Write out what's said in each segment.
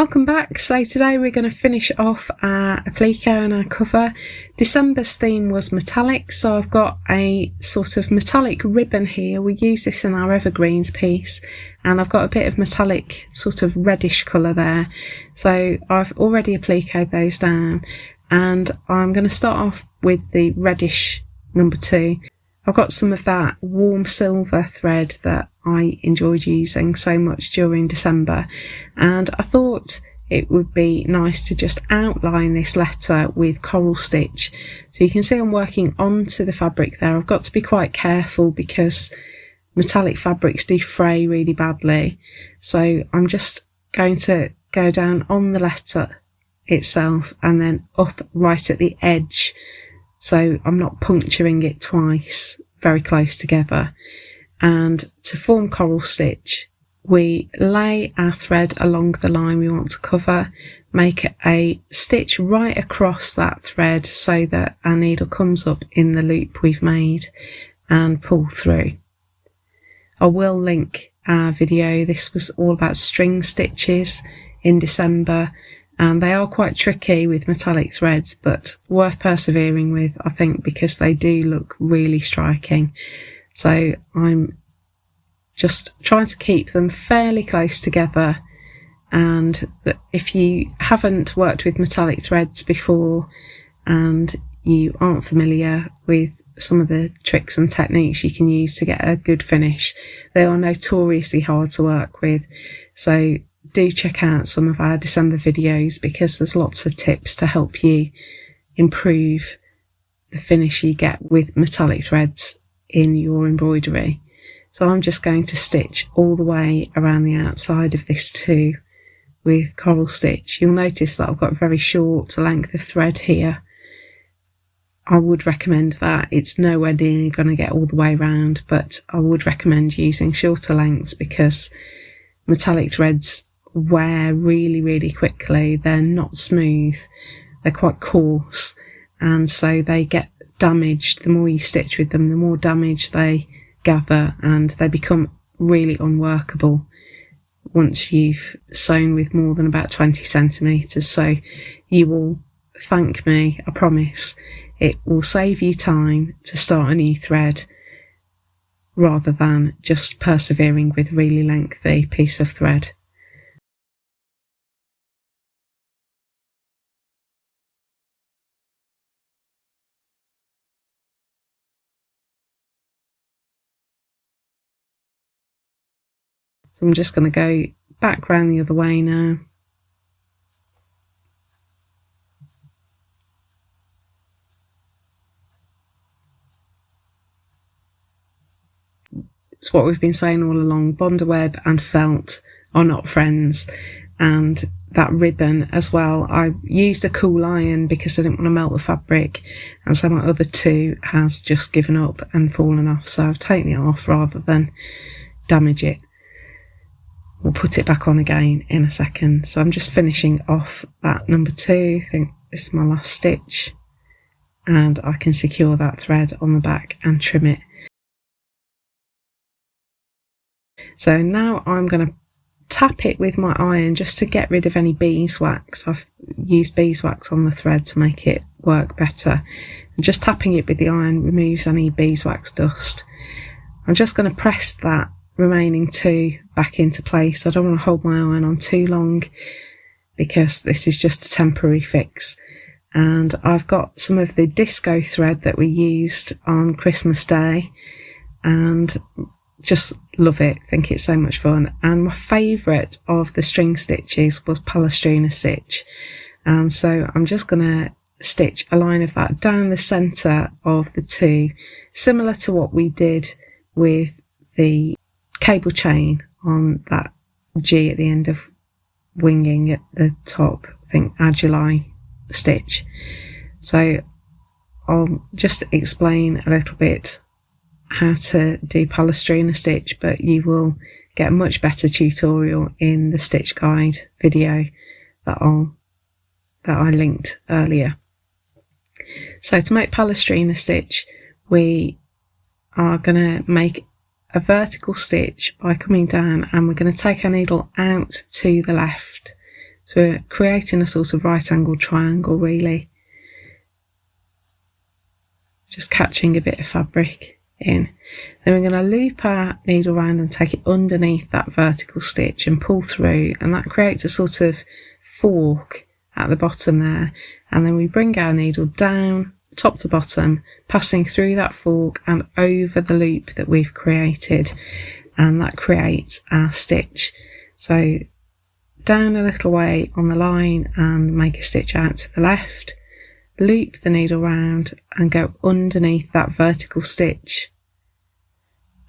Welcome back. So today we're going to finish off our applique and our cover. December's theme was metallic, so I've got a sort of metallic ribbon here. We use this in our evergreens piece, and I've got a bit of metallic sort of reddish colour there. So I've already appliqued those down, and I'm going to start off with the reddish number 2. I've got some of that warm silver thread that I enjoyed using so much during December, and I thought it would be nice to just outline this letter with coral stitch. So you can see I'm working onto the fabric there. I've got to be quite careful because metallic fabrics do fray really badly. So I'm just going to go down on the letter itself and then up right at the edge, so I'm not puncturing it twice very close together. And to form coral stitch, we lay our thread along the line we want to cover, make a stitch right across that thread so that our needle comes up in the loop we've made, and pull through. I will link our video. This was all about string stitches in December, and they are quite tricky with metallic threads, but worth persevering with, I think, because they do look really striking. So I'm just trying to keep them fairly close together, and if you haven't worked with metallic threads before and you aren't familiar with some of the tricks and techniques you can use to get a good finish, they are notoriously hard to work with. So do check out some of our December videos, because there's lots of tips to help you improve the finish you get with metallic threads in your embroidery. So I'm just going to stitch all the way around the outside of this too with coral stitch. You'll notice that I've got a very short length of thread here. I would recommend that. It's nowhere near going to get all the way around, but I would recommend using shorter lengths because metallic threads wear really quickly. They're not smooth, they're quite coarse, and so they get damaged. The more you stitch with them, the more damage they gather, and they become really unworkable once you've sewn with more than about 20 centimetres. So you will thank me, I promise. It will save you time to start a new thread rather than just persevering with a really lengthy piece of thread. So I'm just going to go back round the other way now. It's what we've been saying all along, Bondaweb and felt are not friends, and that ribbon as well. I used a cool iron because I didn't want to melt the fabric, and so my other 2 has just given up and fallen off, so I've taken it off rather than damage it. We'll put it back on again in a second. So I'm just finishing off that number 2. I think this is my last stitch, and I can secure that thread on the back and trim it. So now I'm going to tap it with my iron just to get rid of any beeswax. I've used beeswax on the thread to make it work better, and just tapping it with the iron removes any beeswax dust. I'm just going to press that remaining 2 back into place. I don't want to hold my iron on too long because this is just a temporary fix. And I've got some of the disco thread that we used on Christmas Day, and just love it, think it's so much fun. And my favourite of the string stitches was Palestrina stitch, and so I'm just going to stitch a line of that down the centre of the 2, similar to what we did with the cable chain on that G at the end of winging at the top, I think our July stitch. So I'll just explain a little bit how to do Palestrina stitch, but you will get a much better tutorial in the stitch guide video that I linked earlier. So to make Palestrina stitch, we are going to make a vertical stitch by coming down, and we're going to take our needle out to the left. So we're creating a sort of right angled triangle really. Just catching a bit of fabric in. Then we're going to loop our needle round and take it underneath that vertical stitch and pull through, and that creates a sort of fork at the bottom there, and then we bring our needle down top to bottom, passing through that fork and over the loop that we've created, and that creates our stitch. So down a little way on the line and make a stitch out to the left, loop the needle round and go underneath that vertical stitch,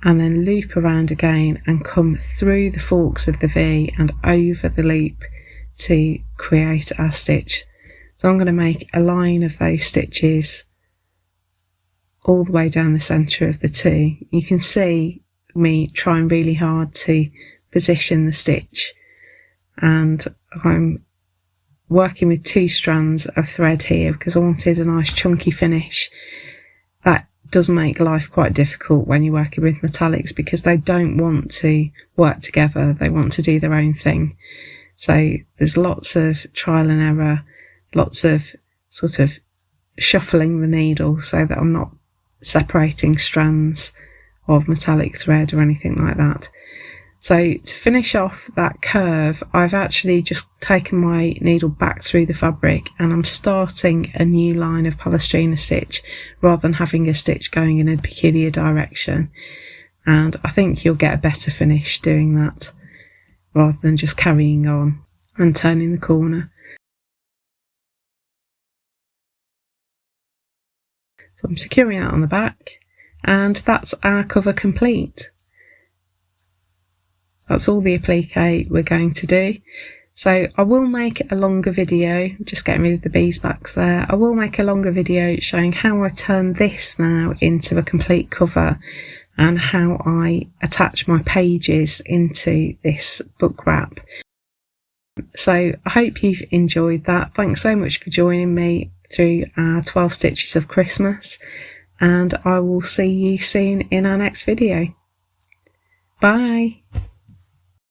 and then loop around again and come through the forks of the V and over the loop to create our stitch. So I'm going to make a line of those stitches all the way down the centre of the two. You can see me trying really hard to position the stitch, and I'm working with 2 strands of thread here because I wanted a nice chunky finish. That does make life quite difficult when you're working with metallics because they don't want to work together, they want to do their own thing. So there's lots of trial and error, lots of sort of shuffling the needle so that I'm not separating strands of metallic thread or anything like that. So to finish off that curve, I've actually just taken my needle back through the fabric and I'm starting a new line of Palestrina stitch rather than having a stitch going in a peculiar direction. And I think you'll get a better finish doing that rather than just carrying on and turning the corner. So I'm securing that on the back, and that's our cover complete. That's all the applique we're going to do. So I will make a longer video, just getting rid of the beeswax there. I will make a longer video showing how I turn this now into a complete cover and how I attach my pages into this book wrap. So I hope you've enjoyed that. Thanks so much for joining me through our 12 Stitches of Christmas, and I will see you soon in our next video. Bye.